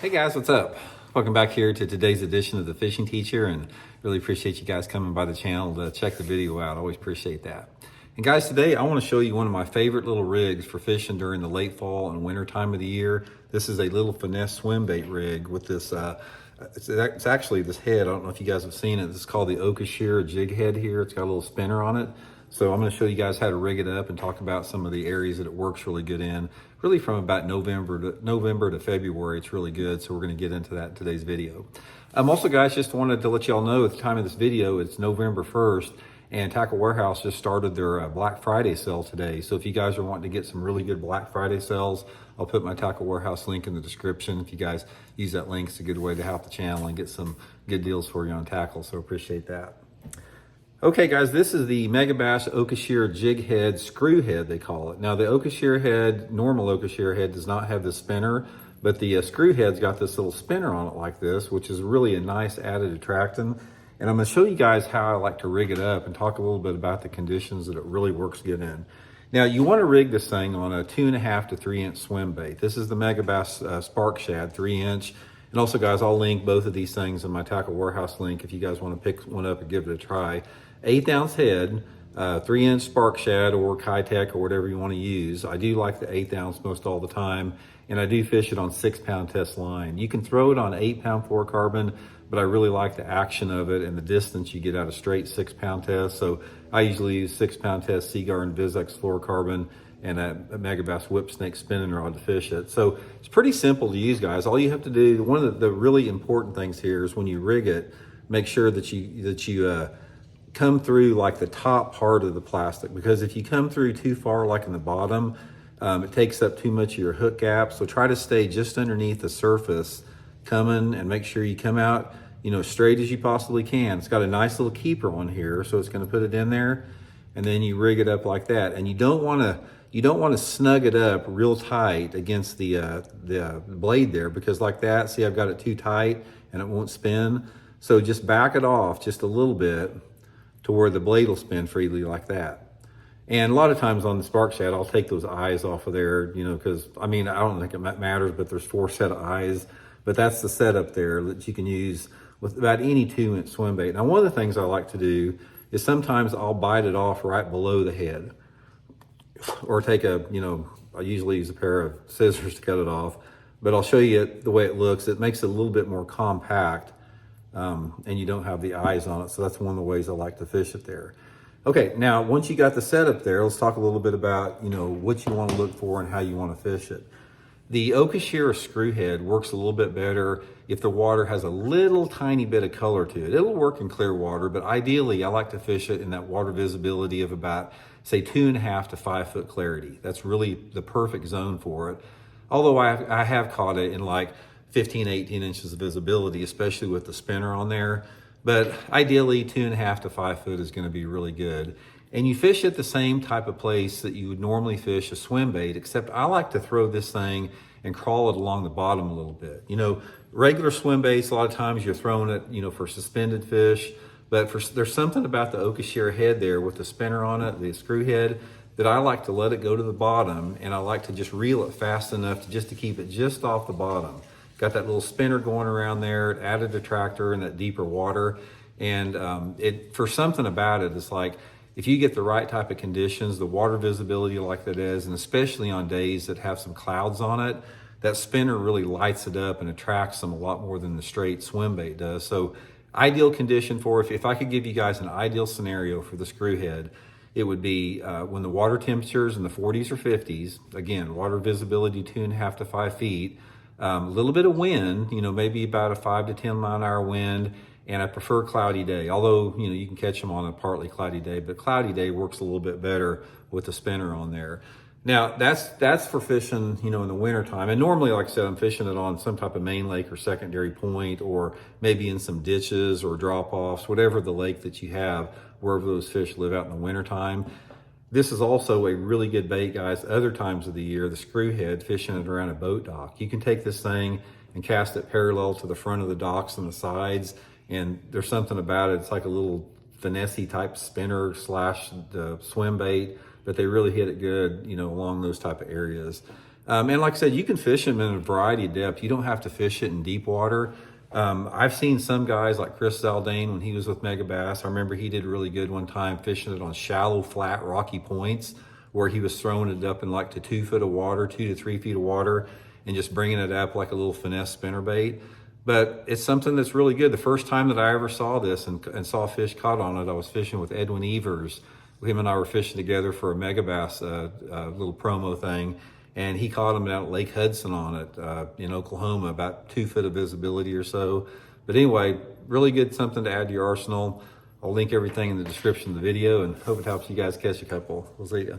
Hey guys, what's up? Welcome back here to today's edition of the Fishing Teacher, and really appreciate you guys coming by the channel to check the video out. Always appreciate that. And guys, today I want to show you one of my favorite little rigs for fishing during the late fall and winter time of the year. This is a little finesse swim bait rig with this, it's actually this head. I don't know if you guys have seen it. This is called the okashira jig head here. It's got a little spinner on it. So I'm going to show you guys how to rig it up and talk about some of the areas that it works really good in. Really from about November to February, it's really good. So we're going to get into that in today's video. Also guys, just wanted to let y'all know at the time of this video, it's November 1st and Tackle Warehouse just started their Black Friday sale today. So if you guys are wanting to get some really good Black Friday sales, I'll put my Tackle Warehouse link in the description. If you guys use that link, it's a good way to help the channel and get some good deals for you on tackle. So appreciate that. Okay guys, this is the Megabass okashira jig head, screw head they call it. Now the okashira head, normal okashira head does not have the spinner, but the screw head's got this little spinner on it like this, which is really a nice added attractant. And I'm gonna show you guys how I like to rig it up and talk a little bit about the conditions that it really works good in. Now you wanna rig this thing on a 2.5 to 3 inch swim bait. This is the Megabass Spark Shad 3 inch. And also guys, I'll link both of these things in my Tackle Warehouse link if you guys wanna pick one up and give it a try. 1/8 ounce head, 3 inch Spark Shad or Kitech or whatever you want to use. I do like the 1/8 ounce most all the time, and I do fish it on 6-pound test line. You can throw it on 8-pound fluorocarbon, but I really like the action of it and the distance you get out of straight 6-pound test. So I usually use 6-pound test Seaguar and Vizex fluorocarbon and a Megabass whip snake spinning rod to fish it. So it's pretty simple to use, guys. All you have to do, one of the really important things here is when you rig it, make sure that you come through like the top part of the plastic, because if you come through too far like in the bottom, it takes up too much of your hook gap. So try to stay just underneath the surface coming, and make sure you come out, you know, straight as you possibly can. It's got a nice little keeper on here, so it's going to put it in there, and then you rig it up like that. And you don't want to snug it up real tight against the blade there, because like that, see, I've got it too tight and it won't spin. So just back it off just a little bit to where the blade will spin freely like that. And a lot of times on the Spark Shad, I'll take those eyes off of there, you know, because I mean, I don't think it matters, but there's 4 set of eyes. But that's the setup there that you can use with about any 2 inch swim bait. Now, one of the things I like to do is sometimes I'll bite it off right below the head, or take I usually use a pair of scissors to cut it off, but I'll show you the way it looks. It makes it a little bit more compact. And you don't have the eyes on it. So that's one of the ways I like to fish it there. Okay, now once you got the setup there, let's talk a little bit about, you know, what you want to look for and how you want to fish it. The okashira screw head works a little bit better if the water has a little tiny bit of color to it. It'll work in clear water, but ideally I like to fish it in that water visibility of about, say, 2.5 to 5 foot clarity. That's really the perfect zone for it. Although I have caught it in like 15, 18 inches of visibility, especially with the spinner on there. But ideally 2.5 to 5 foot is gonna be really good. And you fish at the same type of place that you would normally fish a swim bait, except I like to throw this thing and crawl it along the bottom a little bit. You know, regular swim baits, a lot of times you're throwing it, you know, for suspended fish, but there's something about the okashira head there with the spinner on it, the screw head, that I like to let it go to the bottom, and I like to just reel it fast enough to keep it just off the bottom. Got that little spinner going around there, it added a tractor in that deeper water. And for something about it, it's like, if you get the right type of conditions, the water visibility like that is, and especially on days that have some clouds on it, that spinner really lights it up and attracts them a lot more than the straight swim bait does. So ideal condition for, if I could give you guys an ideal scenario for the screw head, it would be when the water temperature's in the 40s or 50s, again, water visibility 2.5 to 5 feet, a little bit of wind, you know, maybe about a 5 to 10 mile an hour wind, and I prefer cloudy day. Although, you know, you can catch them on a partly cloudy day, but cloudy day works a little bit better with the spinner on there. Now, that's for fishing, you know, in the winter time. And normally, like I said, I'm fishing it on some type of main lake or secondary point, or maybe in some ditches or drop-offs, whatever the lake that you have, wherever those fish live out in the winter time. This is also a really good bait, guys, other times of the year, the screw head, fishing it around a boat dock. You can take this thing and cast it parallel to the front of the docks and the sides, and there's something about it. It's like a little finesse type spinner slash swim bait, but they really hit it good, you know, along those type of areas. And like I said, you can fish them in a variety of depth. You don't have to fish it in deep water. I've seen some guys like Chris Zaldane when he was with Megabass. I remember he did really good one time fishing it on shallow, flat, rocky points where he was throwing it up in like to 2 foot of water, 2 to 3 feet of water, and just bringing it up like a little finesse spinnerbait. But it's something that's really good. The first time that I ever saw this and saw fish caught on it, I was fishing with Edwin Evers. Him and I were fishing together for a Megabass little promo thing. And he caught him down at Lake Hudson on it in Oklahoma, about 2 foot of visibility or so. But anyway, really good, something to add to your arsenal. I'll link everything in the description of the video and hope it helps you guys catch a couple. We'll see ya.